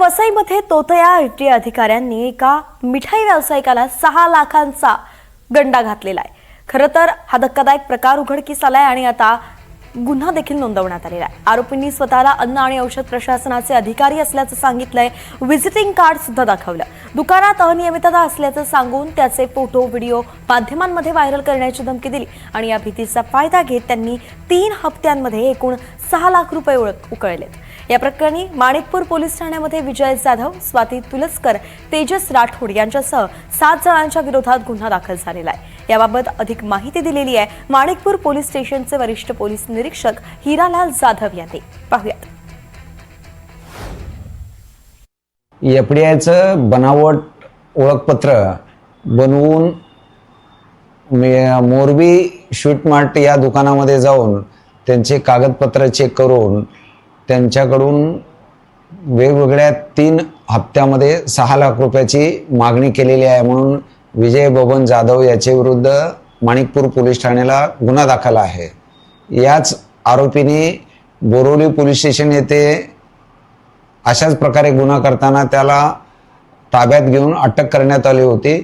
वसईमध्ये तोतया आयटी अधिकाऱ्यांनी एका मिठाई व्यावसायिकाला 6 लाखांचा गंडा घातलेला आहे। खरं तर हा धक्कादायक प्रकार उघडकीस आलाय आणि आता गुन्हा देखील नोंदवण्यात आलेला आहे। आरोपींनी स्वतःला अन्न आणि औषध प्रशासनाचे अधिकारी असल्याचं सांगितलंय। व्हिजिटिंग कार्ड सुद्धा दाखवलं। दुकानात अनियमितता असल्याचं सांगून त्याचे फोटो व्हिडिओ माध्यमांमध्ये व्हायरल करण्याची धमकी दिली आणि या भीतीचा फायदा घेत त्यांनी 3 हप्त्यांमध्ये एकूण 6 लाख रुपये उकळलेत। या प्रकरणी माणिकपूर पोलीस ठाण्यामध्ये विजय जाधव, स्वाती तुलसकर, तेजस राठोड यांच्यासह 7 जणांच्या विरोधात गुन्हा दाखल झालेला आहे। याबाबत अधिक माहिती दिलेली आहे माणिकपूर पोलीस स्टेशनचे वरिष्ठ पोलीस निरीक्षक हिरालाल जाधव यांनी। पाहूयात। एफडीआयचं बनावट ओळखपत्र बनवून मोरबी स्वीट मार्ट या दुकानामध्ये जाऊन त्यांचे कागदपत्र चेक करून त्यांच्याकडून वेगवेगळ्या 3 हप्त्यामध्ये 6 लाख रुपयाची मागणी केलेली आहे म्हणून विजय बबन जाधव याच्या विरुद्ध माणिकपूर पोलीस ठाण्याला गुन्हा दाखल आहे। याच आरोपीने बोरिवली पोलीस स्टेशन येथे अशाच प्रकारे गुन्हा करताना त्याला ताब्यात घेऊन अटक करण्यात आली होती।